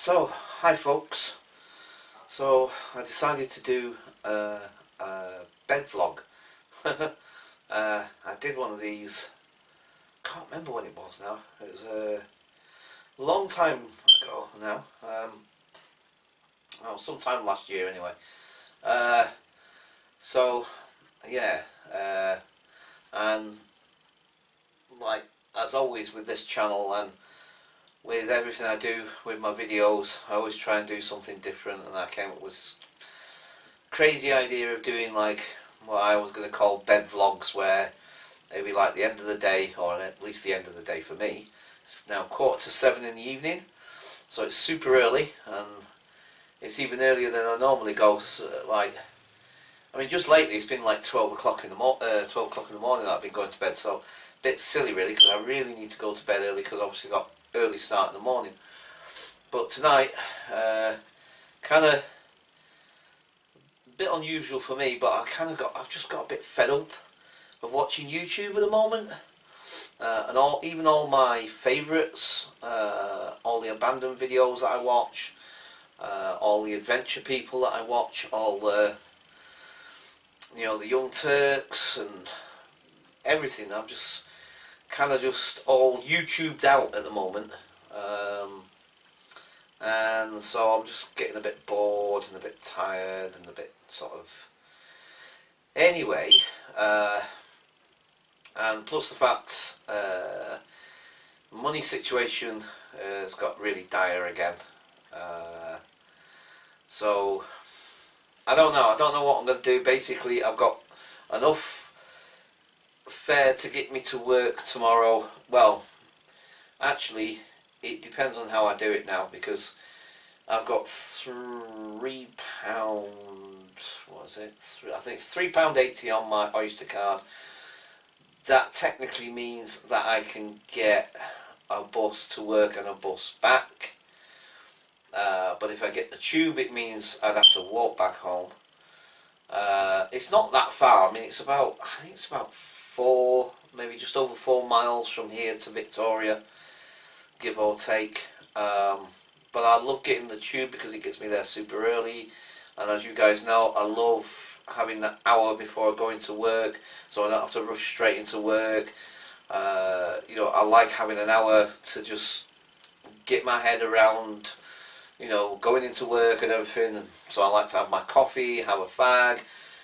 So, hi folks. So, I decided to do a bed vlog. I did one of these, can't remember when it was now. It was a long time ago now. Well, sometime last year anyway. So, yeah. And like, as always with this channel and with everything I do with my videos, I always try and do something different, and I came up with this crazy idea of doing like what I was going to call bed vlogs, where it'd be like the end of the day, or at least the end of the day for me. It's now 7:15 in the evening, so it's super early, and it's even earlier than I normally go. So, like, I mean, just lately it's been like 12 o'clock in the 12 o'clock in the morning that I've been going to bed, so a bit silly really, because I really need to go to bed early, because obviously I've got early start in the morning. But tonight, kind of a bit unusual for me, but I've just got a bit fed up of watching YouTube at the moment, and even all my favourites, all the abandoned videos that I watch, all the adventure people that I watch, all the the Young Turks and everything. I'm just just all YouTubed out at the moment, and so I'm just getting a bit bored and a bit tired and a bit sort of anyway, and plus the fact money situation has got really dire again, so I don't know what I'm going to do. Basically, I've got enough fare to get me to work tomorrow. Well, actually it depends on how I do it now, because I've got £3, what is it? I think it's £3.80 on my Oyster card. That technically means that I can get a bus to work and a bus back. But if I get the tube, it means I'd have to walk back home. It's not that far. I mean, I think it's about maybe just over 4 miles from here to Victoria, give or take. But I love getting the tube because it gets me there super early, and as you guys know, I love having that hour before I go into work, so I don't have to rush straight into work. I like having an hour to just get my head around, going into work and everything. And so I like to have my coffee, have a fag,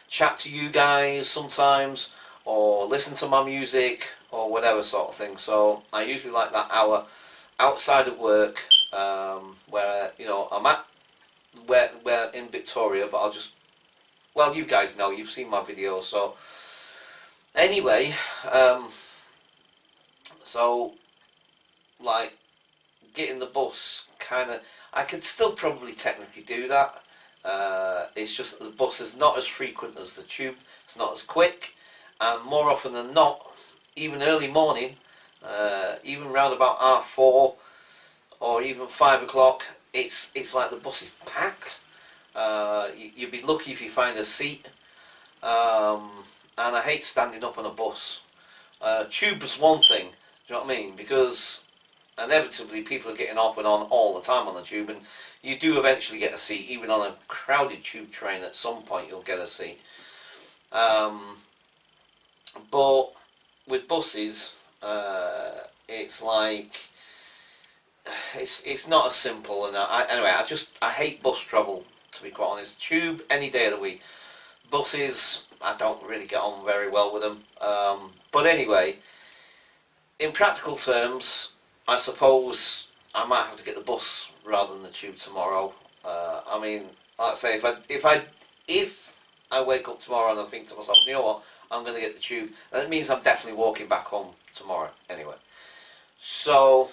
chat to you guys sometimes, or listen to my music or whatever sort of thing. So I usually like that hour outside of work, where I'm at where in Victoria, but well, you guys know, you've seen my videos. So anyway, so like getting the bus, I could still probably technically do that. It's just that the bus is not as frequent as the tube. It's not as quick, and more often than not, even early morning, even round about 4:30 or even 5 o'clock, it's like the bus is packed. You'd be lucky if you find a seat, and I hate standing up on a bus. Tube is one thing, do you know what I mean? Because inevitably people are getting off and on all the time on the tube, and you do eventually get a seat. Even on a crowded tube train, at some point you'll get a seat. But with buses, it's like it's not as simple. And anyway, I hate bus travel, to be quite honest. Tube any day of the week. Buses, I don't really get on very well with them. But anyway, in practical terms, I suppose I might have to get the bus rather than the tube tomorrow. I mean, like I say, if I wake up tomorrow and I think to myself, you know what, I'm going to get the tube, that means I'm definitely walking back home tomorrow anyway. So,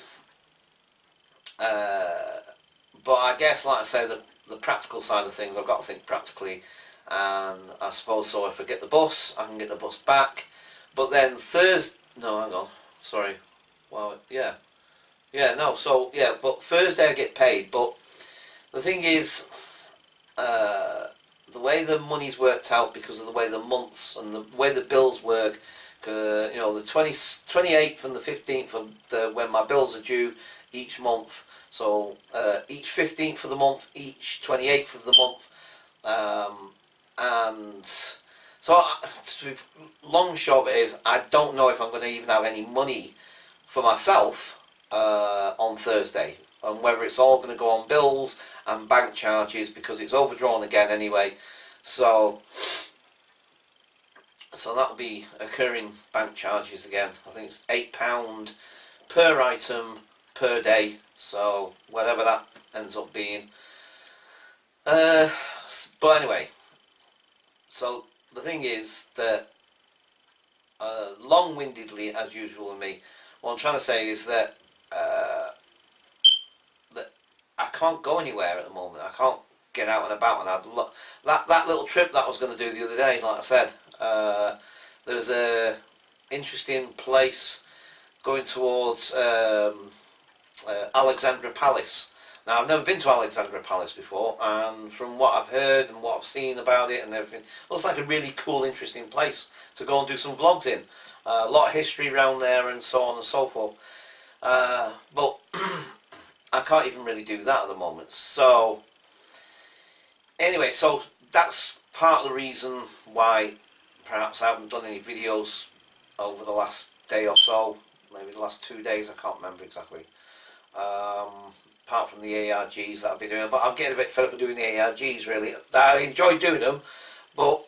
but I guess, like I say, the practical side of things, I've got to think practically, and I suppose so. If I get the bus, I can get the bus back. But then no, hang on, sorry. Well, yeah. Yeah, no, so, yeah, but Thursday I get paid, but the thing is, the way the money's worked out, because of the way the months and the way the bills work, the 28th and the 15th of when my bills are due each month, So each 15th of the month, each 28th of the month, and so long short of it is, I don't know if I'm going to even have any money for myself on Thursday, and whether it's all going to go on bills and bank charges because it's overdrawn again anyway. So that'll be occurring bank charges again. I think it's £8 per item per day. So whatever that ends up being. But anyway, so the thing is that long-windedly, as usual with me, what I'm trying to say is that that I can't go anywhere at the moment. I can't get out and about, and that little trip that I was going to do the other day, like I said, there's a interesting place going towards Alexandra Palace. Now, I've never been to Alexandra Palace before, and from what I've heard and what I've seen about it and everything, it looks like a really cool, interesting place to go and do some vlogs in. A lot of history around there and so on and so forth. But I can't even really do that at the moment. So, anyway, so that's part of the reason why perhaps I haven't done any videos over the last day or so. Maybe the last 2 days, I can't remember exactly. Apart from the ARGs that I've been doing, but I'm getting a bit fed up of doing the ARGs really. I enjoy doing them, but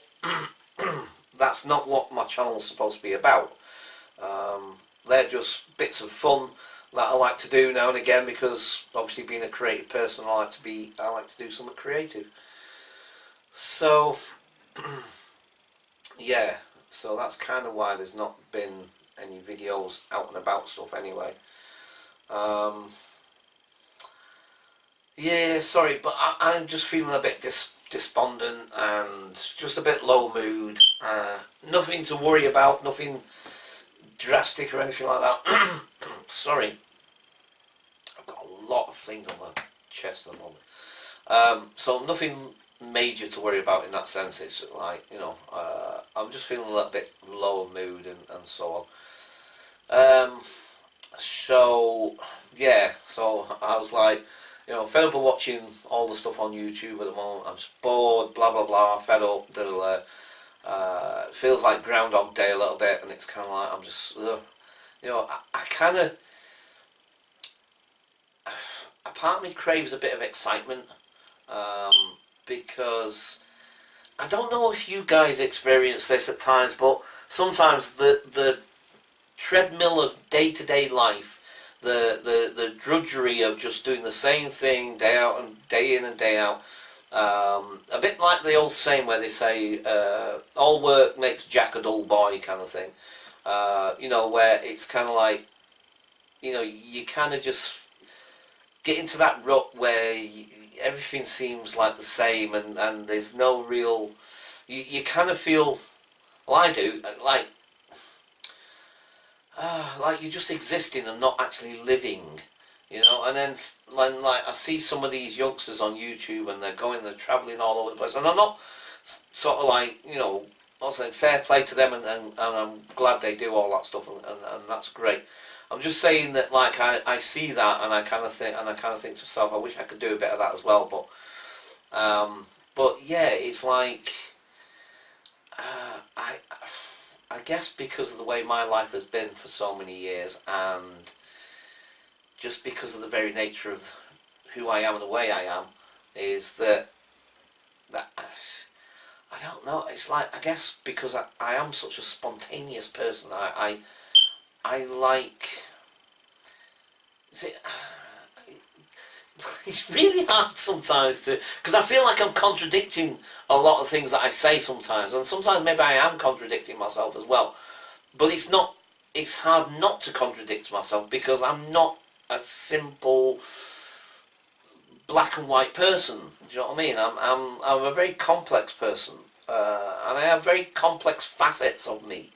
that's not what my channel's supposed to be about. They're just bits of fun that I like to do now and again, because obviously being a creative person, I like to do something creative. So yeah, so that's kind of why there's not been any videos out and about stuff anyway. Yeah, sorry, but I'm just feeling a bit despondent and just a bit low mood. Nothing to worry about, nothing drastic or anything like that. Sorry, I've got a lot of things on my chest at the moment. So nothing major to worry about in that sense. It's like, you know, I'm just feeling a little bit low mood and so on. So yeah, so I was like, you know, fed up of watching all the stuff on YouTube at the moment. I'm just bored, blah blah blah, fed up. It feels like Groundhog Day a little bit, and it's kind of like I'm just, you know, I kind of, a part of me craves a bit of excitement, because I don't know if you guys experience this at times, but sometimes the treadmill of day-to-day life, the drudgery of just doing the same thing day out and day in and day out, a bit like the old saying where they say all work makes Jack a dull boy kind of thing, you know, where it's kind of like, you know, you kind of just get into that rut where everything seems like the same, and there's no real, you kind of feel, well I do, like you're just existing and not actually living, you know. And then like I see some of these youngsters on YouTube, and they're travelling all over the place, and I'm not sort of like, you know, I'm saying fair play to them, and I'm glad they do all that stuff, and that's great. I'm just saying that, like, I see that, and I kind of think to myself, I wish I could do a bit of that as well, but yeah, it's like, I guess because of the way my life has been for so many years, and just because of the very nature of who I am and the way I am, is that I don't know. It's like, I guess because I am such a spontaneous person. I like. See, it's really hard sometimes to, because I feel like I'm contradicting a lot of things that I say sometimes, and sometimes maybe I am contradicting myself as well. But it's not. It's hard not to contradict myself, because I'm not a simple black and white person. Do you know what I mean? I'm a very complex person, and I have very complex facets of me,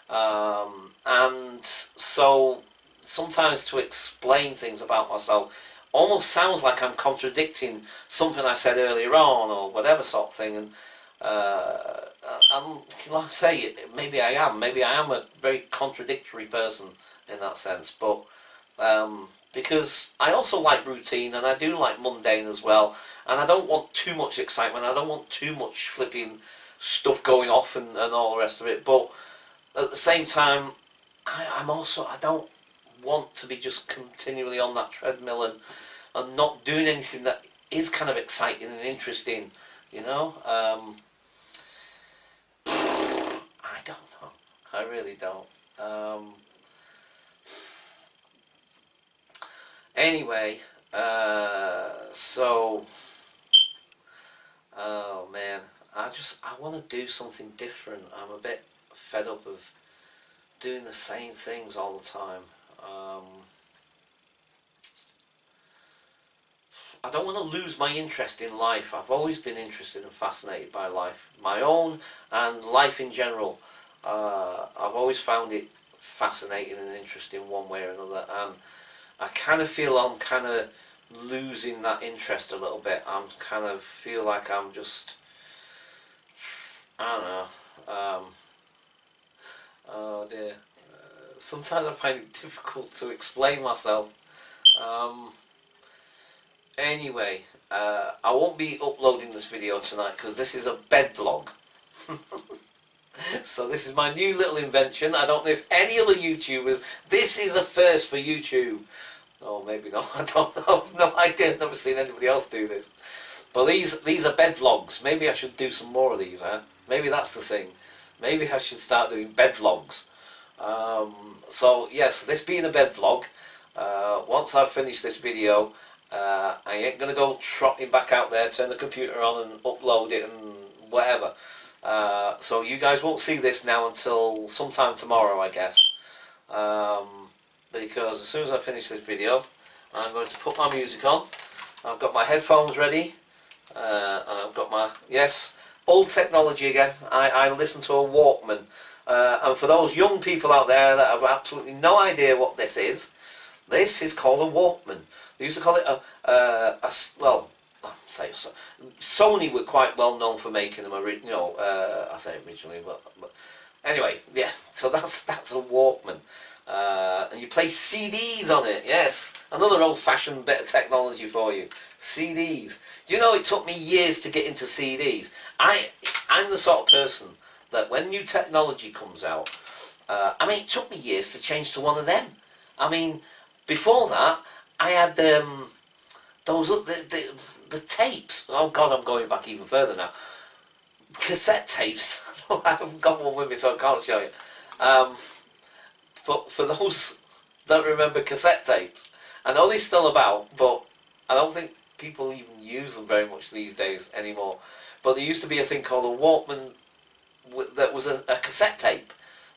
and so sometimes to explain things about myself almost sounds like I'm contradicting something I said earlier on, or whatever sort of thing. And like I say, maybe I am a very contradictory person in that sense. But because I also like routine, and I do like mundane as well, and I don't want too much excitement, I don't want too much flipping stuff going off and all the rest of it, but at the same time, I don't want to be just continually on that treadmill and not doing anything that is kind of exciting and interesting, you know. I don't know. I really don't. Anyway, so, oh man, I want to do something different. I'm a bit fed up of doing the same things all the time. I don't want to lose my interest in life. I've always been interested and fascinated by life, my own and life in general. I've always found it fascinating and interesting one way or another, and I kind of feel I'm kind of losing that interest a little bit. I'm kind of feel like I'm just, I don't know. Oh dear. Sometimes I find it difficult to explain myself. Um, Anyway, I won't be uploading this video tonight because this is a bed vlog. So this is my new little invention. I don't know if any other YouTubers, this is a first for YouTube. Oh, maybe not. I don't know. I've no idea. I've never seen anybody else do this. But these are bed vlogs. Maybe I should do some more of these, huh? Maybe that's the thing. Maybe I should start doing bed vlogs. So yes, this being a bed vlog, once I've finished this video, I ain't going to go trotting back out there, turn the computer on and upload it and whatever. So you guys won't see this now until sometime tomorrow, I guess. Because as soon as I finish this video, I'm going to put my music on. I've got my headphones ready. I've got my, yes, old technology again. I listen to a Walkman. And for those young people out there that have absolutely no idea what this is called a Walkman. They used to call it well, say Sony were quite well known for making them. You know, I say originally, but anyway, yeah. So that's a Walkman, and you play CDs on it. Yes, another old-fashioned bit of technology for you. CDs. Do you know it took me years to get into CDs? I'm the sort of person that when new technology comes out, I mean, it took me years to change to one of them. I mean, before that, I had those the tapes. Oh God, I'm going back even further now. Cassette tapes. I haven't got one with me, so I can't show you. But for those that remember cassette tapes, I know they're still about, but I don't think people even use them very much these days anymore. But there used to be a thing called a Walkman that was a cassette tape.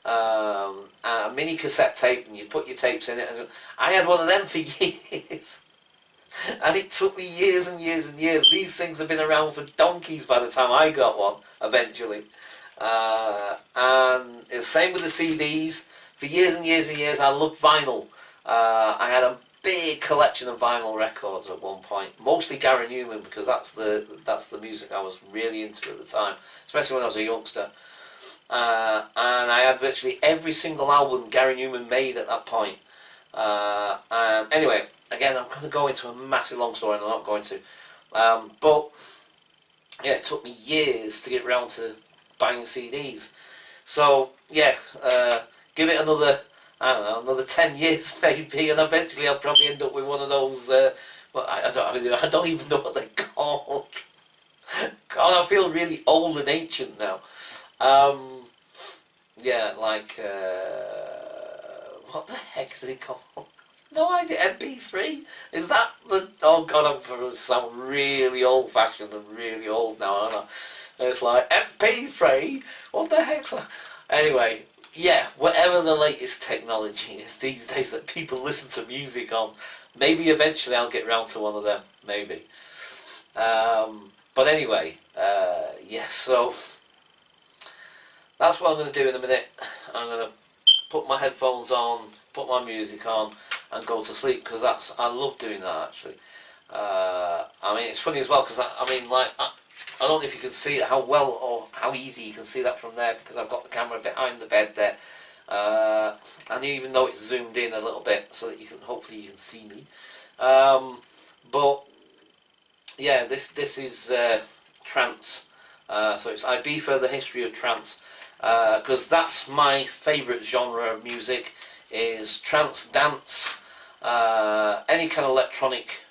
A mini cassette tape, and you put your tapes in it, and I had one of them for years. And it took me years and years and years. These things have been around for donkeys by the time I got one eventually. And it's the same with the CDs. For years and years and years I loved vinyl. I had a big collection of vinyl records at one point, mostly Gary Newman, because that's the music I was really into at the time, especially when I was a youngster. And I had virtually every single album Gary Newman made at that point. And anyway, again, I'm going to go into a massive long story, and I'm not going to. But yeah, it took me years to get round to buying CDs. So yeah, give it another, I don't know, another 10 years maybe, and eventually I'll probably end up with one of those. But I don't even know what they're called. God, I feel really old and ancient now. Yeah, like, what the heck is it called? No idea. MP3? Is that the... Oh God, I'm going to sound really old-fashioned and really old now, aren't I? It's like, MP3? What the heck's that? Anyway, yeah, whatever the latest technology is these days that people listen to music on, maybe eventually I'll get round to one of them, maybe. But anyway, yes, so... That's what I'm going to do in a minute. I'm going to put my headphones on, put my music on, and go to sleep, because I love doing that actually. I mean, it's funny as well, because I mean, like, I don't know if you can see it, how well or how easy you can see that from there, because I've got the camera behind the bed there, and even though it's zoomed in a little bit so that hopefully you can see me. But yeah, this is trance. So it's Ibiza, the history of trance, because that's my favourite genre of music, is trance, dance, any kind of electronic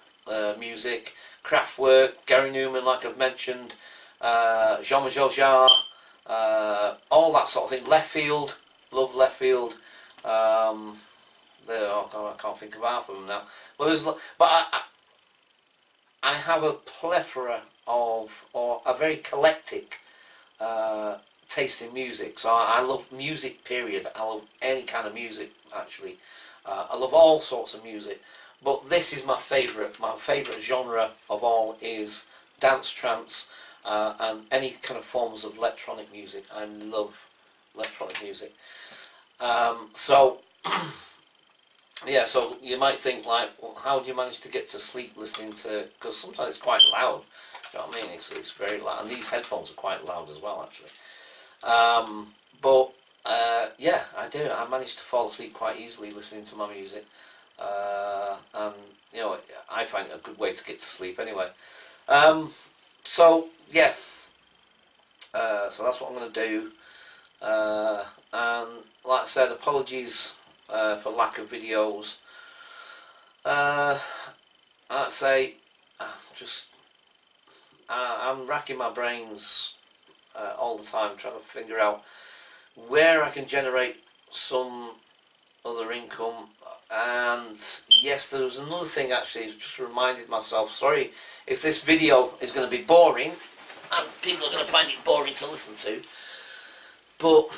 music, Kraftwerk, Gary Newman, like I've mentioned, Jean-Michel Jarre, all that sort of thing. Left Field, love Left Field. Oh God, I can't think of half of them now. Well, I have a plethora of, or a very eclectic taste in music. So I love music, period. I love any kind of music, actually. I love all sorts of music. But this is my favourite. My favourite genre of all is dance, trance, and any kind of forms of electronic music. I love electronic music. So, yeah, so you might think, like, well, how do you manage to get to sleep listening to, because sometimes it's quite loud, do you know what I mean? It's very loud, and these headphones are quite loud as well, actually. But yeah, I do. I manage to fall asleep quite easily listening to my music, and you know, I find it a good way to get to sleep anyway. So yeah, so that's what I'm going to do, and like I said, apologies for lack of videos. I'd say just I'm racking my brains all the time trying to figure out where I can generate some other income. And yes, there was another thing actually, I've just reminded myself, sorry if this video is going to be boring and people are going to find it boring to listen to, but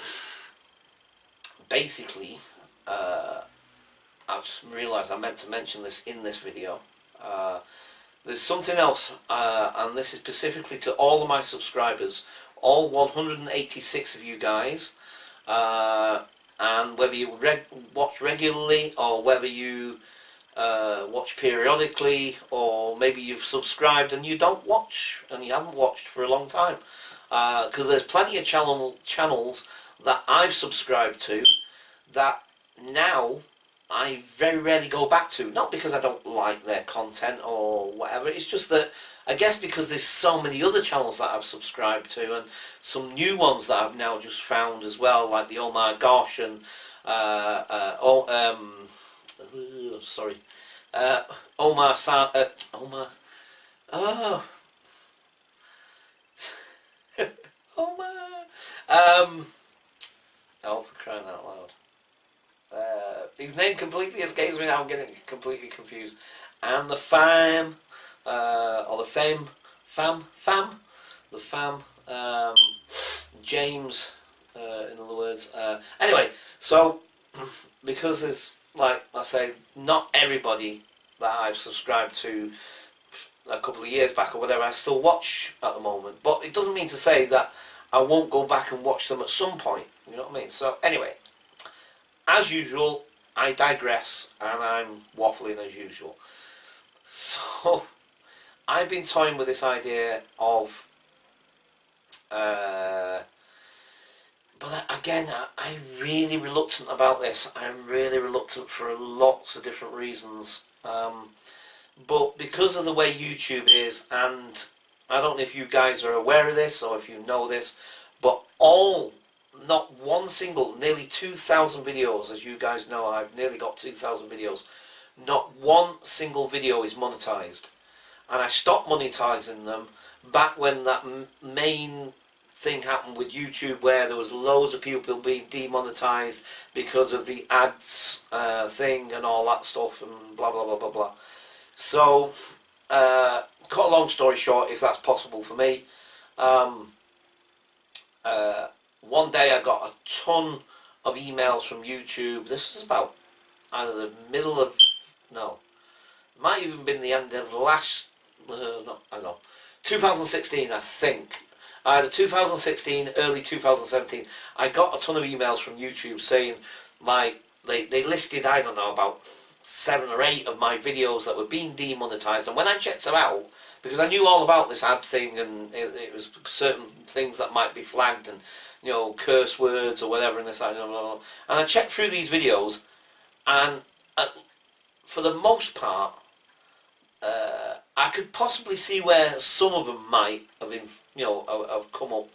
basically I've just realised I meant to mention this in this video. There's something else, and this is specifically to all of my subscribers, all 186 of you guys, and whether you watch regularly or whether you watch periodically, or maybe you've subscribed and you don't watch and you haven't watched for a long time, because there's plenty of channels that I've subscribed to that now I very rarely go back to, not because I don't like their content or whatever, it's just that I guess because there's so many other channels that I've subscribed to, and some new ones that I've now just found as well, like the Oh My Gosh and sorry, Omar Omar, oh Omar, oh, for crying out loud. His name completely escapes me now, I'm getting completely confused. And the fam, or the the fam, James, in other words. Anyway, so, because there's, like I say, not everybody that I've subscribed to a couple of years back or whatever I still watch at the moment, but it doesn't mean to say that I won't go back and watch them at some point, you know what I mean? So, anyway, as usual, I digress and I'm waffling as usual. So, I've been toying with this idea of, but again, I'm really reluctant about this. I'm really reluctant for lots of different reasons. But because of the way YouTube is, and I don't know if you guys are aware of this or if you know this, but not one single, nearly 2,000 videos, as you guys know, I've nearly got 2,000 videos, not one single video is monetized. And I stopped monetizing them back when that main thing happened with YouTube, where there was loads of people being demonetized because of the ads thing and all that stuff and blah blah blah blah blah. So, cut a long story short, if that's possible for me, one day I got a ton of emails from YouTube. This was about either the middle of, no, it might even been the end of last, no, I don't know, 2016 I think. Either 2016, early 2017, I got a ton of emails from YouTube saying, like, they listed, I don't know, about 7 or 8 of my videos that were being demonetized, and when I checked them out, because I knew all about this ad thing, and it was certain things that might be flagged, and curse words or whatever, and this, that, blah, blah, blah. And I checked through these videos, and for the most part, I could possibly see where some of them might have been, have come up,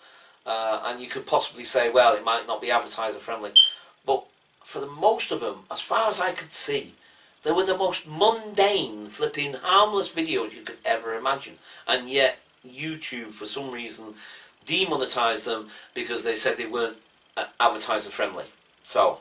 and you could possibly say, well, it might not be advertiser friendly, but for the most of them, as far as I could see, they were the most mundane, flipping, harmless videos you could ever imagine, and yet YouTube, for some reason, demonetized them because they said they weren't advertiser friendly. So,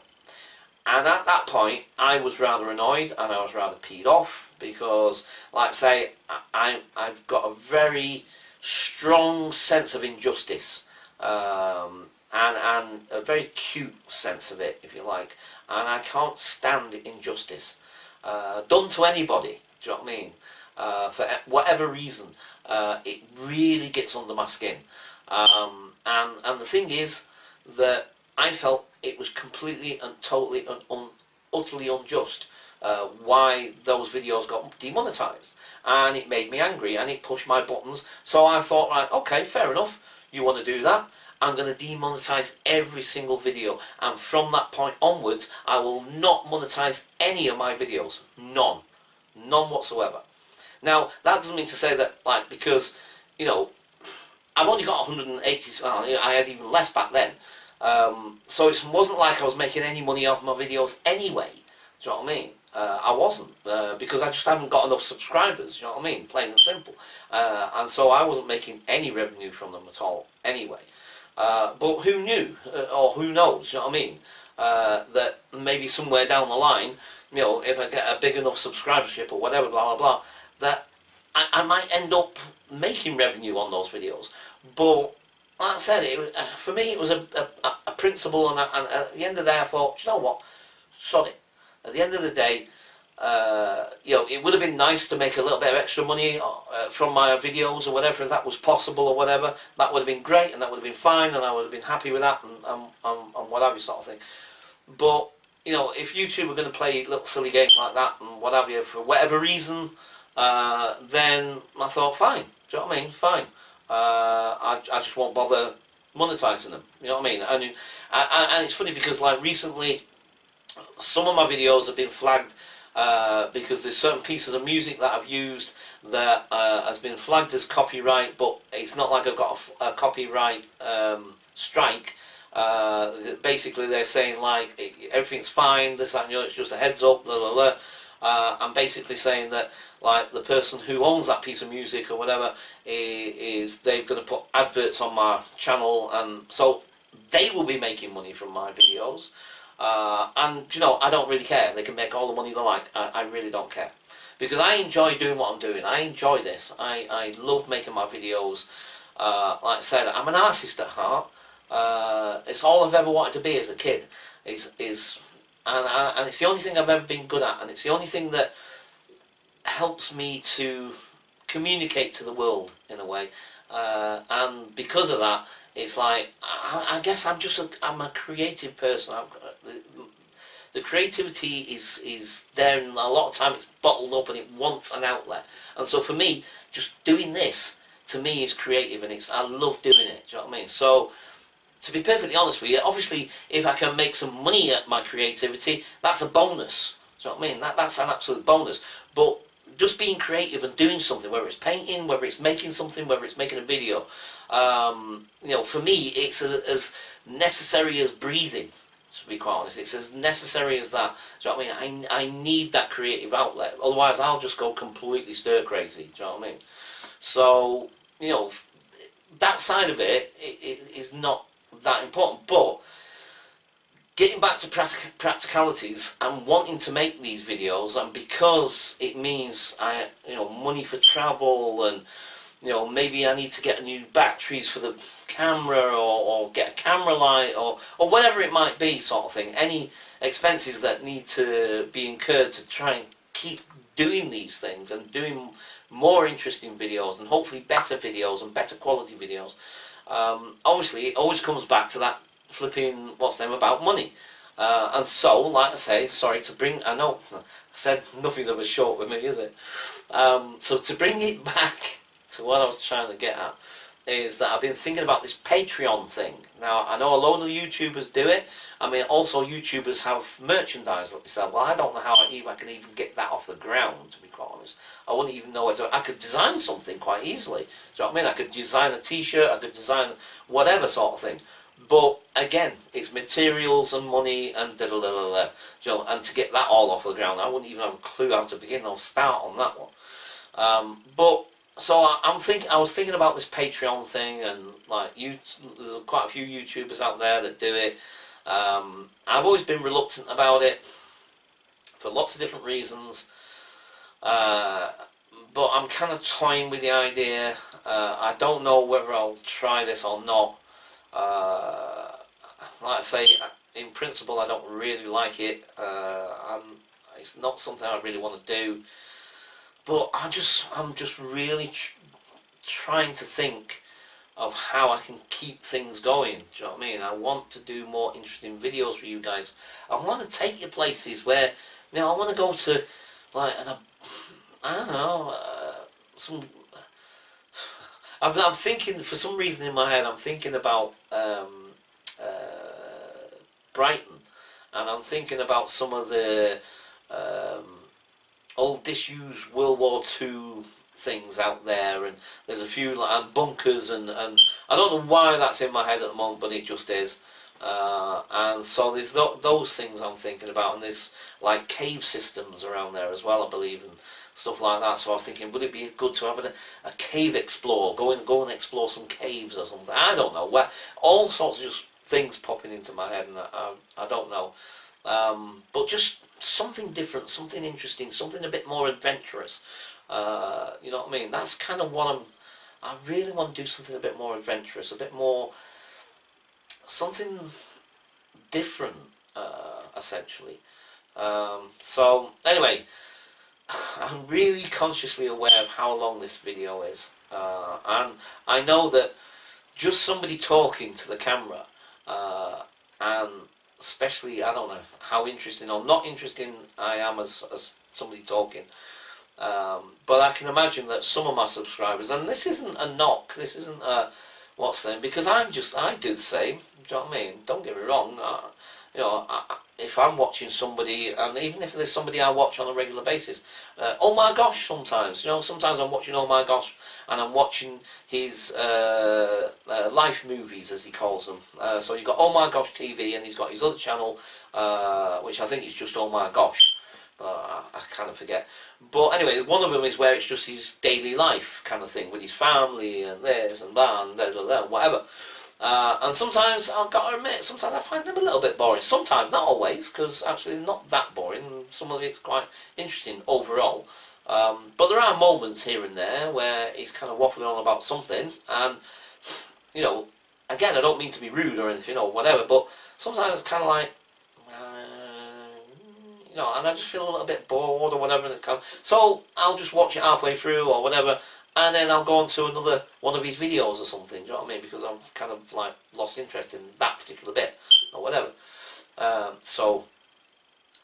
and at that point, I was rather annoyed and I was rather peed off because, like I say, I've got a very strong sense of injustice, and a very cute sense of it, if you like, and I can't stand injustice done to anybody. Do you know what I mean? For whatever reason, it really gets under my skin, and the thing is that I felt it was completely and totally and utterly unjust why those videos got demonetized, and it made me angry and it pushed my buttons. So I thought, right, okay, fair enough, you want to do that, I'm going to demonetize every single video, and from that point onwards I will not monetize any of my videos. None whatsoever. Now that doesn't mean to say that, like, because I've only got 180, well, I had even less back then, so it wasn't like I was making any money off my videos anyway. Do you know what I mean? I wasn't, because I just haven't got enough subscribers. Do you know what I mean? Plain and simple. And so I wasn't making any revenue from them at all anyway. But who knew, or who knows? Do you know what I mean? That maybe somewhere down the line, if I get a big enough subscribership or whatever, blah blah blah, that I might end up making revenue on those videos. But like I said, for me it was a principle, and at the end of the day I thought, you know what, sod it. At the end of the day, it would have been nice to make a little bit of extra money from my videos or whatever, if that was possible or whatever. That would have been great, and that would have been fine, and I would have been happy with that, and whatever sort of thing. But if YouTube were going to play little silly games like that and what have you for whatever reason, then I thought, fine. Do you know what I mean? Fine. I just won't bother monetizing them. You know what I mean? And it's funny because, like, recently, some of my videos have been flagged because there's certain pieces of music that I've used that has been flagged as copyright, but it's not like I've got a copyright strike. Basically they're saying, like, everything's fine, this, that, and it's just a heads up, blah blah blah. I'm basically saying that, like, the person who owns that piece of music or whatever is they're going to put adverts on my channel, and so they will be making money from my videos. And I don't really care. They can make all the money they like. I really don't care, because I enjoy doing what I'm doing. I enjoy this. I love making my videos. Like I said, I'm an artist at heart. It's all I've ever wanted to be as a kid. And it's the only thing I've ever been good at, and it's the only thing that helps me to communicate to the world in a way. And because of that, it's like, I guess I'm a creative person. The creativity is there, and a lot of time it's bottled up and it wants an outlet. And so for me, just doing this, to me, is creative, and I love doing it. Do you know what I mean? So, to be perfectly honest with you, obviously, if I can make some money at my creativity, that's a bonus. Do you know what I mean? That's an absolute bonus. But just being creative and doing something, whether it's painting, whether it's making something, whether it's making a video, for me, it's as necessary as breathing, to be quite honest. It's as necessary as that. Do you know what I mean? I need that creative outlet, otherwise I'll just go completely stir crazy. Do you know what I mean? So, that side of it is not that important. But getting back to practicalities and wanting to make these videos, and because it means money for travel, and maybe I need to get new batteries for the camera, or get a camera light, or whatever it might be, sort of thing. Any expenses that need to be incurred to try and keep doing these things and doing more interesting videos, and hopefully better videos and better quality videos. Obviously, it always comes back to that flipping what's name about money. And so, like I say, sorry to bring, I know I said nothing's ever short with me, is it? So to bring it back to what I was trying to get at is that I've been thinking about this Patreon thing. Now, I know a load of YouTubers do it. I mean, also YouTubers have merchandise that they sell. Well, I don't know how I can even get that off the ground, to be quite honest. I wouldn't even know whether I could design something quite easily. Do you know what I mean? I could design a t-shirt, I could design whatever sort of thing. But again, it's materials and money and da-da-da-da-da. You know, and to get that all off the ground, I wouldn't even have a clue how to begin or start on that one. But so I was thinking about this Patreon thing, and like there's quite a few YouTubers out there that do it. I've always been reluctant about it for lots of different reasons, but I'm kind of toying with the idea. I don't know whether I'll try this or not. Like I say, in principle, I don't really like it. It's not something I really want to do. But I'm just really trying to think of how I can keep things going. Do you know what I mean? I want to do more interesting videos for you guys. I want to take you places where, you know, I want to go to, like, I don't know, some. I'm thinking, for some reason in my head, I'm thinking about Brighton, and I'm thinking about some of the old disused World War II things out there, and there's a few like bunkers, and I don't know why that's in my head at the moment, but it just is. And so there's those things I'm thinking about, and there's like cave systems around there as well, I believe, and stuff like that. So I was thinking, would it be good to have a cave explore, go and explore some caves or something? I don't know. Well, all sorts of just things popping into my head, and I don't know. But just something different, something interesting, something a bit more adventurous. You know what I mean? That's kind of what I really want to do something a bit more adventurous, a bit more, something different, essentially. So anyway, I'm really consciously aware of how long this video is, and I know that just somebody talking to the camera, and especially, I don't know how interesting or not interesting I am as somebody talking, but I can imagine that some of my subscribers, and this isn't a knock, this isn't a what's the name, because I do the same. Do you know what I mean? Don't get me wrong. You know, if I'm watching somebody, and even if there's somebody I watch on a regular basis, oh my gosh, sometimes, you know, sometimes I'm watching oh my gosh, and I'm watching his life movies, as he calls them. So you've got oh my gosh TV, and he's got his other channel, which I think is just oh my gosh, but I kind of forget. But anyway, one of them is where it's just his daily life kind of thing with his family and this and that and whatever. And sometimes, I've got to admit, sometimes I find them a little bit boring. Sometimes, not always, because actually not that boring. Some of it's quite interesting overall. But there are moments here and there where he's kind of waffling on about something, and, you know, again, I don't mean to be rude or anything or whatever, but sometimes it's kind of like, you know, and I just feel a little bit bored or whatever, and it's kind of, so I'll just watch it halfway through or whatever, and then I'll go on to another one of his videos or something, do you know what I mean, because I've kind of like lost interest in that particular bit or whatever. So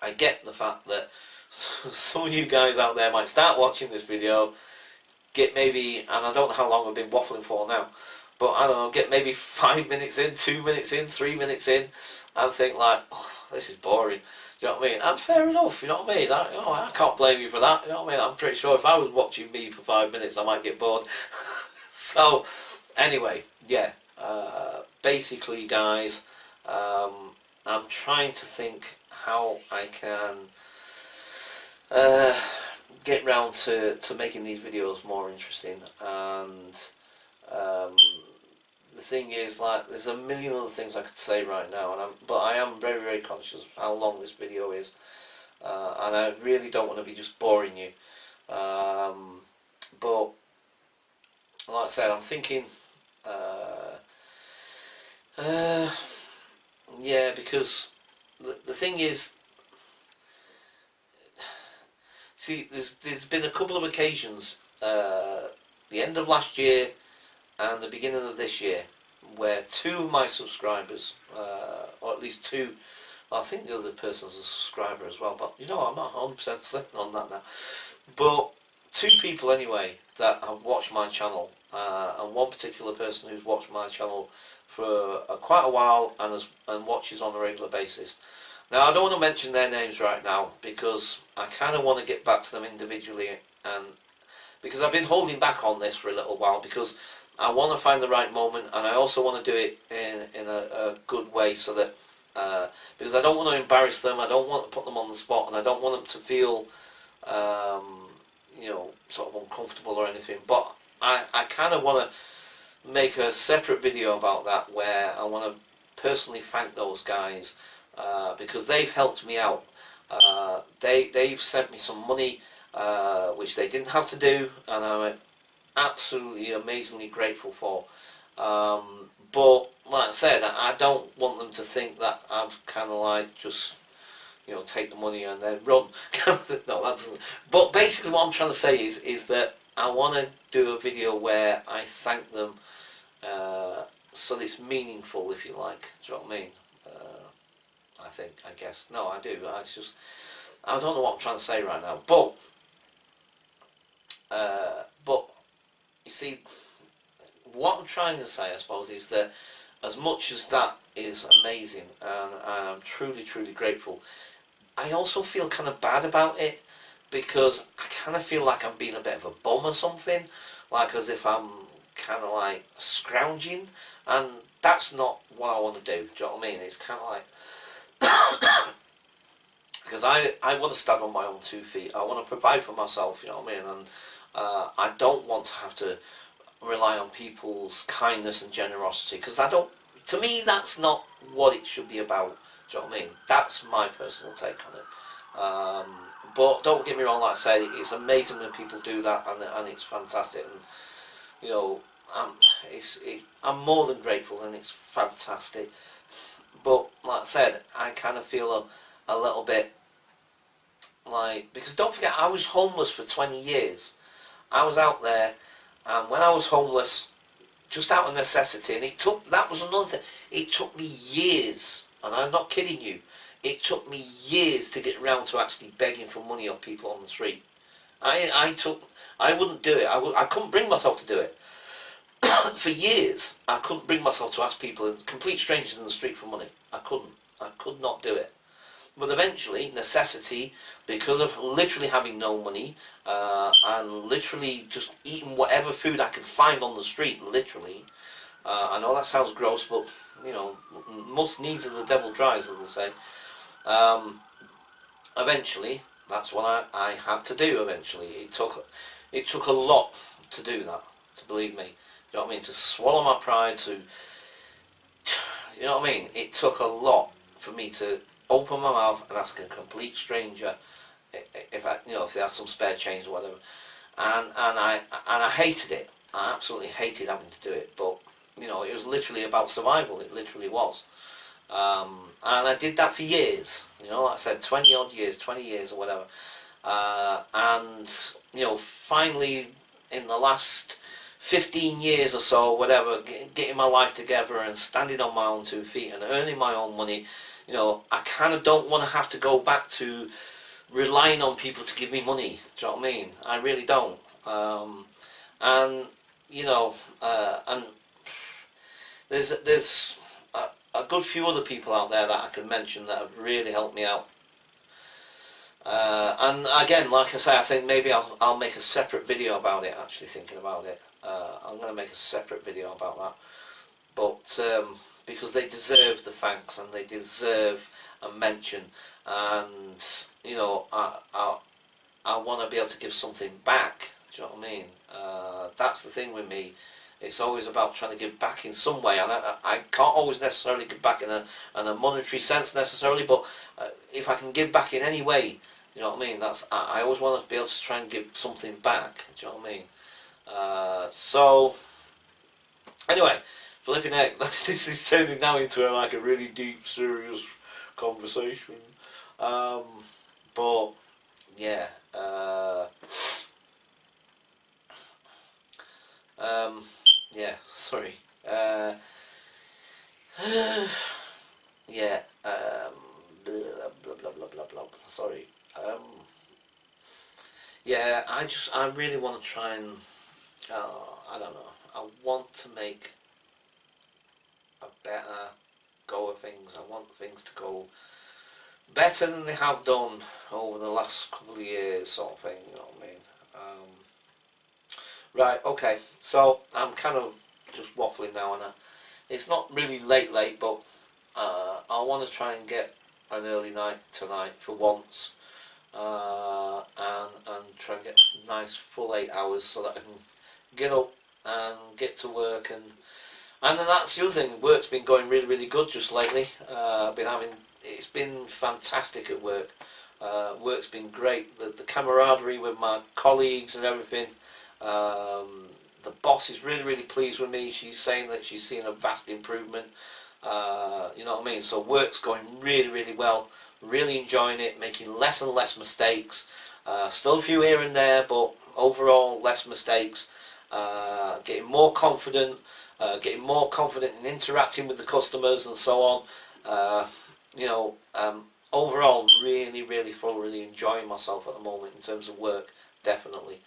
I get the fact that some of you guys out there might start watching this video, get maybe, and I don't know how long I've been waffling for now, but I don't know, get maybe 5 minutes in, 2 minutes in, 3 minutes in, and think like, oh, this is boring. Do you know what I mean? And fair enough, you know what I mean? I can't blame you for that, you know what I mean? I'm pretty sure if I was watching me for 5 minutes, I might get bored. So, anyway, yeah, basically, guys, I'm trying to think how I can get round to making these videos more interesting, and the thing is, like, there's a million other things I could say right now, but I am very, very conscious of how long this video is, and I really don't want to be just boring you. But like I said, I'm thinking, yeah, because the thing is, see, there's been a couple of occasions, the end of last year and the beginning of this year, where two of my subscribers, or at least two, well, I think the other person's a subscriber as well, but you know, I'm not 100% certain on that now, but two people anyway that have watched my channel, and one particular person who's watched my channel for quite a while and watches on a regular basis. Now I don't want to mention their names right now because I kind of want to get back to them individually, and because I've been holding back on this for a little while because I want to find the right moment, and I also want to do it in a good way, so that because I don't want to embarrass them, I don't want to put them on the spot, and I don't want them to feel you know, sort of uncomfortable or anything. But I kind of want to make a separate video about that, where I want to personally thank those guys because they've helped me out. They've sent me some money which they didn't have to do, and I'm absolutely amazingly grateful for. But like I said, I don't want them to think that I'm kind of like just, you know, take the money and then run. No, that doesn't. But basically, what I'm trying to say is that I want to do a video where I thank them, so that it's meaningful, if you like. Do you know what I mean? I think, I guess. No, I do. It's just, I don't know what I'm trying to say right now. But you see, what I'm trying to say, I suppose, is that as much as that is amazing, and I'm truly, truly grateful, I also feel kind of bad about it, because I kind of feel like I'm being a bit of a bum or something, like as if I'm kind of like scrounging, and that's not what I want to do. Do you know what I mean? It's kind of like, because I want to stand on my own 2 feet. I want to provide for myself, you know what I mean? And I don't want to have to rely on people's kindness and generosity, because I don't. To me, that's not what it should be about. Do you know what I mean? That's my personal take on it. But don't get me wrong, like I say, it's amazing when people do that, and it's fantastic. And you know, I'm more than grateful, and it's fantastic. But like I said, I kind of feel a little bit like, because don't forget, I was homeless for 20 years. I was out there, and when I was homeless, just out of necessity, and that was another thing, it took me years, and I'm not kidding you, it took me years to get around to actually begging for money off people on the street. I wouldn't do it. I couldn't bring myself to do it. For years, I couldn't bring myself to ask people, complete strangers in the street, for money. I couldn't. I could not do it. But eventually, necessity, because of literally having no money, and literally just eating whatever food I could find on the street, literally. I know that sounds gross, but, you know, most needs of the devil dries, as they say. Eventually, that's what I had to do. Eventually, it took a lot to do that. To believe me, you know what I mean. To swallow my pride. You know what I mean. It took a lot for me to open my mouth and ask a complete stranger if if they had some spare change or whatever. And I hated it. I absolutely hated having to do it. But you know, it was literally about survival. It literally was. And I did that for years, you know, like I said, 20 odd years, 20 years or whatever. And, you know, finally in the last 15 years or so, whatever, getting my life together and standing on my own 2 feet and earning my own money, you know, I kind of don't want to have to go back to relying on people to give me money. Do you know what I mean? I really don't. And, you know, and there's a good few other people out there that I can mention that have really helped me out. And again, like I say, I think maybe I'll make a separate video about it. Actually, thinking about it, I'm going to make a separate video about that. But because they deserve the thanks and they deserve a mention, and you know, I want to be able to give something back. Do you know what I mean? That's the thing with me. It's always about trying to give back in some way, and I can't always necessarily give back in a monetary sense necessarily, but if I can give back in any way, you know what I mean. I always want to be able to try and give something back. Do you know what I mean? So anyway, flipping out. This is turning now into like a really deep, serious conversation. But yeah. Yeah, sorry. Yeah, blah, blah, blah, blah, blah, blah. Sorry. Yeah, I really want to try and, I don't know, I want to make a better go of things. I want things to go better than they have done over the last couple of years, sort of thing, you know what I mean? Right, okay, so I'm kind of just waffling now, and it's not really late, but I want to try and get an early night tonight for once, and try and get a nice full 8 hours so that I can get up and get to work, and then that's the other thing. Work's been going really good just lately. I've been having it's been fantastic at work. Work's been great. The camaraderie with my colleagues and everything. The boss is really pleased with me. She's saying that she's seen a vast improvement. You know what I mean? So work's going really well. Really enjoying it, making less and less mistakes. Still a few here and there, but overall less mistakes. Getting more confident. Getting more confident in interacting with the customers and so on. You know, overall really thoroughly enjoying myself at the moment in terms of work, definitely.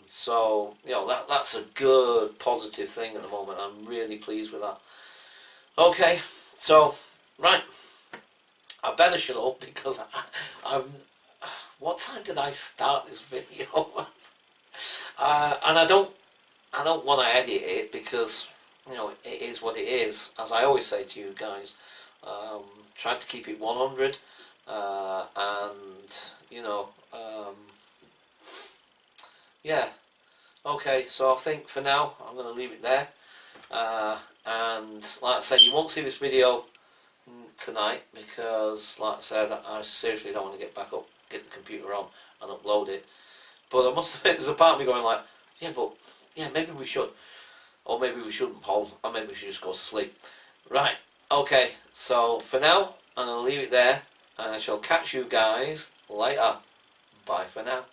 So you know that's a good positive thing at the moment. I'm really pleased with that. Okay, so right, I better shut up because I'm. What time did I start this video? And I don't want to edit it because you know it is what it is. As I always say to you guys, try to keep it 100, and you know, yeah. Okay, so I think for now I'm going to leave it there. And like I said, you won't see this video tonight because, like I said, I seriously don't want to get back up, get the computer on, and upload it. But I must admit, there's a part of me going like, yeah, maybe we should. Or maybe we shouldn't, Paul. Or maybe we should just go to sleep. Right, okay, so for now, I'm going to leave it there. And I shall catch you guys later. Bye for now.